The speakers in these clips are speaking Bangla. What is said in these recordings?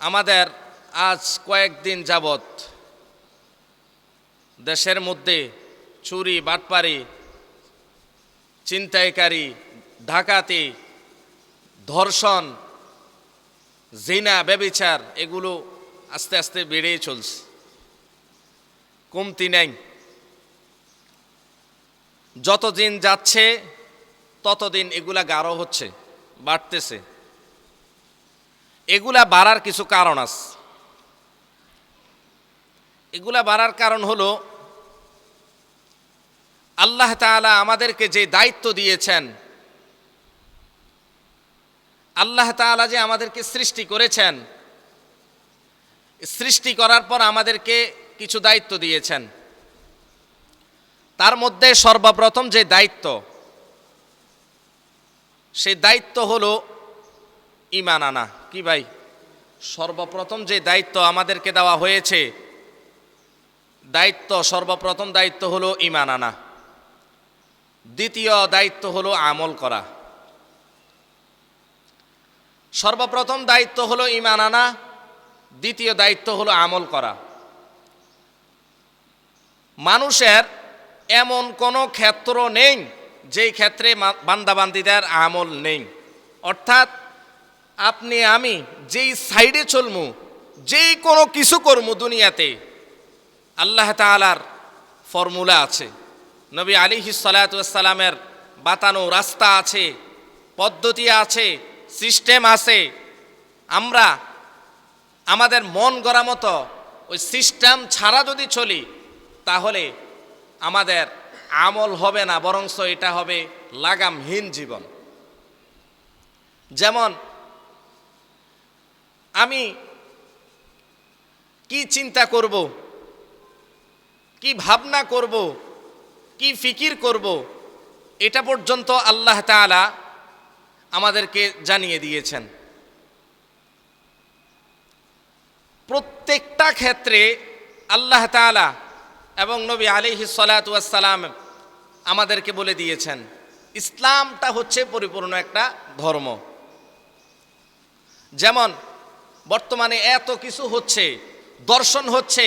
আমাদের আজ কয়েকদিন যাবত দেশের মধ্যে চুরি, বাটপারি, ছিনতাইকারী, ডাকাতি, ধর্ষণ, জিনা, ব্যভিচার এগুলো আস্তে আস্তে বেড়েই চলছে, কমতি নেই। যতদিন যাচ্ছে ততদিন এগুলা গাঢ় হচ্ছে, বাড়তেছে। এগুলা বাড়ার কিছু কারণ আছে। এগুলা বাড়ার কারণ হলো আল্লাহ তাআলা আমাদেরকে যে দায়িত্ব দিয়েছেন, আল্লাহ তাআলা যে আমাদেরকে সৃষ্টি করেছেন, সৃষ্টি করার পর আমাদেরকে কিছু দায়িত্ব দিয়েছেন। তার মধ্যে সর্বপ্রথম যে দায়িত্ব, সেই দায়িত্ব হলো ঈমান আনা। কি ভাই? সর্বপ্রথম যে দায়িত্ব আমাদেরকে দেওয়া হয়েছে, সর্বপ্রথম দায়িত্ব হলো ঈমান আনা। দ্বিতীয় দায়িত্ব হলো আমল করা। সর্বপ্রথম দায়িত্ব হলো ঈমান আনা, দ্বিতীয় দায়িত্ব হলো আমল করা। মানুষের এমন কোনো ক্ষেত্র নেই যেই ক্ষেত্রে বান্দাবান্দিদের আমল নেই। অর্থাৎ আপনি আমি যেই সাইডে চলমু, যেই কোনো কিছু করমু দুনিয়াতে, আল্লাহ তাআলার ফর্মুলা আছে, নবী আলাইহিস সালাতু ওয়াস সালামের বাতানো রাস্তা আছে, পদ্ধতি আছে, সিস্টেম আছে। আমরা আমাদের মন গড়া মতো ওই সিস্টেম ছাড়া যদি চলি, তাহলে আমাদের আমল হবে না, বরঞ্চ এটা হবে লাগামহীন জীবন। যেমন আমি কি চিন্তা করব, কি ভাবনা করব, কি ফিকির করব, এটা পর্যন্ত আল্লাহ তাআলা আমাদেরকে জানিয়ে দিয়েছেন। প্রত্যেকটা ক্ষেত্রে আল্লাহ তাআলা এবং নবী আলাইহিস সালাতু ওয়াস সালাম আমাদেরকে বলে দিয়েছেন, ইসলামটা হচ্ছে পরিপূর্ণ একটা ধর্ম। যেমন বর্তমানে এত কিছু হচ্ছে, দর্শন হচ্ছে,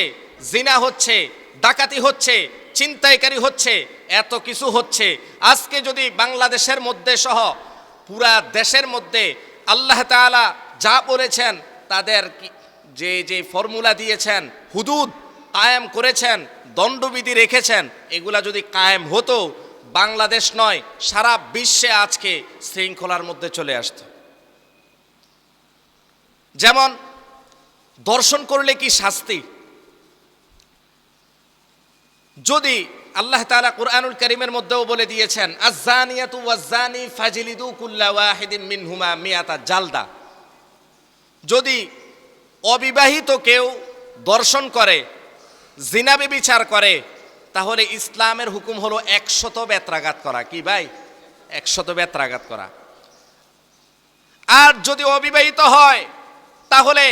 জিনা হচ্ছে, ডাকাতি হচ্ছে, ছিনতাইকারী হচ্ছে, এত কিছু হচ্ছে। আজকে যদি বাংলাদেশের মধ্যে সহ পুরা দেশের মধ্যে আল্লাহ তাআলা যা বলেছেন, তাদের যে যে ফর্মুলা দিয়েছেন, হুদুদ কায়েম করেছেন, দণ্ডবিধি রেখেছেন, এগুলা যদি কায়েম হতো, বাংলাদেশ নয় সারা বিশ্বে আজকে শৃঙ্খলার মধ্যে চলে আসতো। যেমন দর্শন করলে কি শাস্তি, যদি আল্লাহ তাআলা কুরআনুল কারীমের মধ্যেও বলে দিয়েছেন, আয-যানিয়াতু ওয়াজ-যানি ফাজলিদু কুল্লা ওয়াহিদিন মিনহুমা মিয়াতা জালদা। যদি অবিবাহিত কেউ দর্শন করে, জিনা ব্যভিচার করে, তাহলে ইসলামের হুকুম হলো 100 বেত্রাঘাত করা। কি ভাই? 100 বেত্রাঘাত করা। আর যদি অবিবাহিত হয়, তাহলে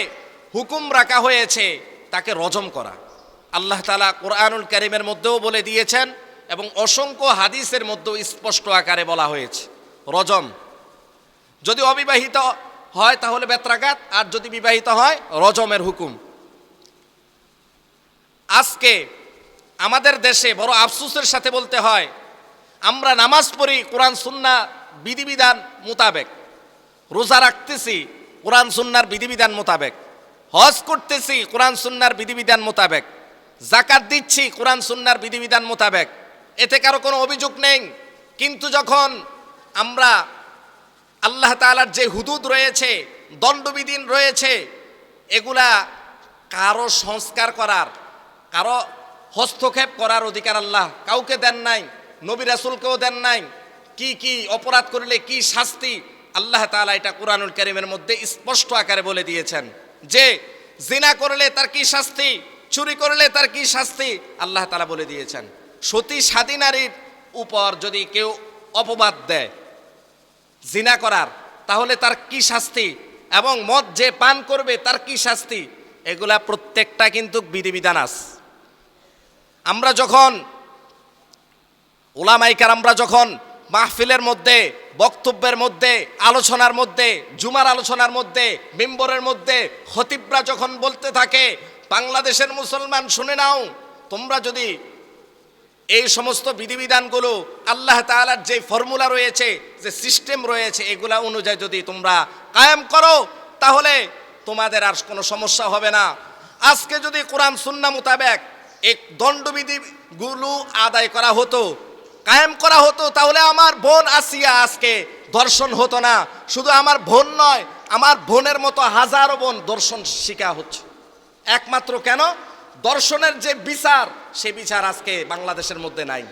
হুকুম রাখা হয়েছে তাকে রজম করা। আল্লাহ তাআলা কুরআনুল কারীমের মধ্যেও বলে দিয়েছেন এবং অসংখ্য হাদিসের মধ্যেও স্পষ্ট আকারে বলা হয়েছে রজম। যদি অবিবাহিত হয় তাহলে বেত্রাঘাত, আর যদি বিবাহিত হয় রজমের হুকুম। আজকে আমাদের দেশে বড় আফসোসের সাথে বলতে হয়, আমরা নামাজ পড়ি কোরআন সুন্নাহ বিধিবিধান মোতাবেক, রোজা রাখতেছি কোরআন সুন্নাহর বিধিবিধান মোতাবেক, হজ করতেছি কোরআন সুন্নাহর বিধিবিধান মোতাবেক, যাকাত দিচ্ছি কোরআন সুন্নাহর বিধিবিধান মোতাবেক, এতে কারো কোনো অভিযোগ নেই। কিন্তু যখন আমরা আল্লাহ তাআলার যে হুদুদ রয়েছে, দণ্ডবিধি রয়েছে, এগুলা কারো সংস্কার করার, কারো হস্তক্ষেপ করার অধিকার আল্লাহ কাউকে দেন নাই, নবী রাসূলকেও দেন নাই। কি কি অপরাধ করলে কি শাস্তি, আল্লাহ তাআলা এটা কুরআনুল কারীমের মধ্যে স্পষ্ট আকারে বলে দিয়েছেন যে জিনা করলে তার কি শাস্তি, চুরি করলে তার কি শাস্তি, আল্লাহ তাআলা বলে দিয়েছেন। সতী সাধী নারীর উপর যদি কেউ অপবাদ দেয় জিনা করার, তাহলে তার কি শাস্তি, এবং মদ যে পান করবে তার কি শাস্তি, এগুলা প্রত্যেকটা কিন্তু বিধিবিধান আছে। আমরা যখন উলামায়ে কেরামরা যখন মাহফিলের মধ্যে, বক্তব্যের মধ্যে, আলোচনার মধ্যে, জুমার আলোচনার মধ্যে, মিম্বরের মধ্যে খতিবরা যখন বলতে থাকে, বাংলাদেশের মুসলমান শুনে নাও, তোমরা যদি এই সমস্ত বিধিবিধানগুলো আল্লাহ তাআলার যে ফর্মুলা রয়েছে, যে সিস্টেম রয়েছে, এগুলা অনুযায়ী যদি তোমরা কায়েম করো, তাহলে তোমাদের আর কোনো সমস্যা হবে না। আজকে যদি কোরআন সুন্নাহ মোতাবেক এই দণ্ডবিধিগুলো আদায় করা হতো, কায়েম করা হতো, তাহলে আমার বোন আসিয়া আজকে দর্শন হতো না। শুধু আমার বোন নয়, আমার বোনের মতো হাজারো বোন দর্শন শিখা হচ্ছে। একমাত্র কেন? দর্শনের যে বিচার, সে বিচার আজকে বাংলাদেশের মধ্যে নাই।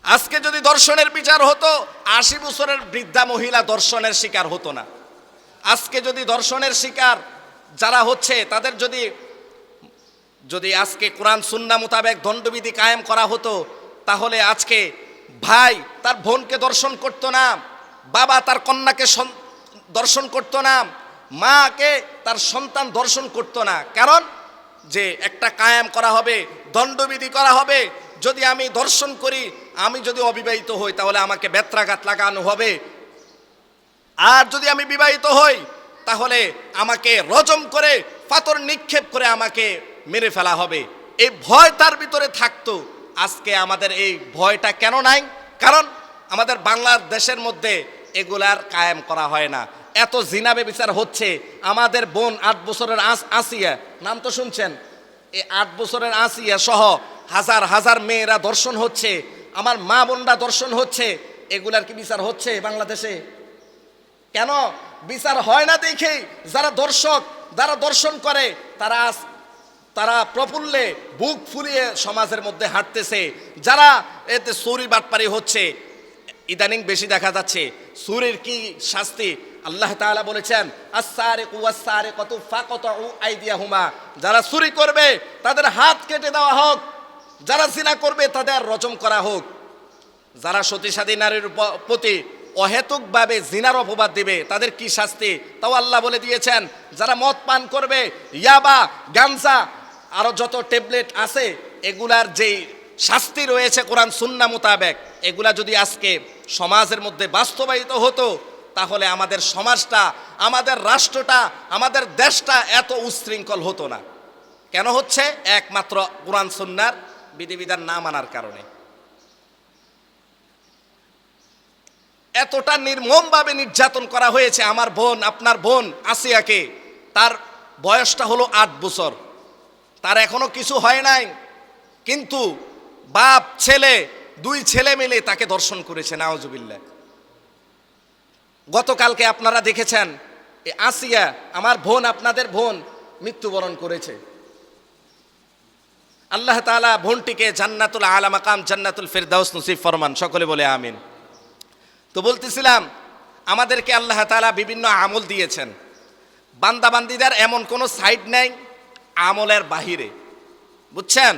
আজকে যদি দর্শনের বিচার হতো, ৮০ বছরের বৃদ্ধা মহিলা দর্শনের শিকার হতো না। আজকে যদি দর্শনের শিকার যারা হচ্ছে, তাদের যদি আজকে কোরআন সুন্নাহ মোতাবেক দণ্ডবিধি কায়েম করা হতো, তাহলে আজকে ভাই তার বোনকে দর্শন করতো না, বাবা তার কন্যাকে দর্শন করতো না, মাকে তার সন্তান দর্শন করতো না। কারণ যে একটা কায়েম করা হবে, দণ্ডবিধি করা হবে, যদি আমি দর্শন করি, আমি যদি অবিবাহিত হই, তাহলে আমাকে বেত্রাঘাত লাগানো হবে, আর যদি আমি বিবাহিত হই, তাহলে আমাকে রজম করে পাথর নিক্ষেপ করে আমাকে মেরে ফেলা হবে। এই ভয় তার ভিতরে থাকতো। আজকে আমাদের এই ভয়টা কেন নাই? কারণ আমাদের বাংলাদেশের মধ্যে এগুলার কায়েম করা হয় না। এত জিনা ব্যভিচার হচ্ছে। আমাদের বোন ৮ বছরের আসিয়া, নাম তো শুনছেন, এই ৮ বছরের আসিয়া সহ হাজার হাজার মেয়েরা দর্শন হচ্ছে, আমার মা বোনরা দর্শন হচ্ছে। এগুলার কি বিচার হচ্ছে বাংলাদেশে? কেন বিচার হয় না? দেখেই যারা দর্শক, যারা দর্শন করে, তারা প্রফুল্লে বুক ফুলিয়ে সমাজের মধ্যে হাঁটতেছে। যারা এতে চুরি বাটপারি হচ্ছে, ইদানিং বেশি দেখা যাচ্ছে। চুরির কি শাস্তি? আল্লাহ তাআলা বলেছেন, আস-সারিকু ওয়াস-সারিকাতু ফাকতাউ আইদিয়াহুমা, যারা চুরি করবে তাদের হাত কেটে দেওয়া হোক, যারা জিনা করবে তাদের রজম করা হোক। যারা সতীসাধী নারীর প্রতি অহেতুকভাবে জিনার অপবাদ দিবে, তাদের কি শাস্তি? তাও আল্লাহ বলে দিয়েছেন। যারা মদ পান করবে, ইয়াবা, গাঞ্জা, আরো যত ট্যাবলেট আছে, এগুলার যেই শাস্তি রয়েছে কোরআন সুন্নাহ মোতাবেক, এগুলা যদি আজকে সমাজের মধ্যে বাস্তবায়িত হতো, তাহলে আমাদের সমাজটা, আমাদের রাষ্ট্রটা, আমাদের দেশটা এত উচ্ছৃঙ্খল হতো না। কেন হচ্ছে? একমাত্র কোরআন সুন্নাহর বিধিবিধান না মানার কারণে। এতটা নির্মমভাবে নির্যাতন করা হয়েছে আমার বোন, আপনার বোন আসিয়াকে। তার বয়সটা হলো ৮ বছর, তার এখনো কিছু হয় নাই, কিন্তু বাপ ছেলে, 2 ছেলে মিলে তাকে দর্শন করেছে। নাউজুবিল্লাহ। গতকালকে আপনারা দেখেছেন, আসিয়া আমার বোন, আপনাদের বোন মৃত্যুবরণ করেছে। আল্লাহ তাআলা বোনটিকে জান্নাতুল আলা মাকাম, জান্নাতুল ফিরদাউস নসিব ফরমান। সকলে বলে আমিন। তো বলতেছিলাম, আমাদেরকে আল্লাহ তাআলা বিভিন্ন আমল দিয়েছেন। বান্দাবান্দিদের এমন কোনো সাইড নেই আমলের বাহিরে, বুঝছেন?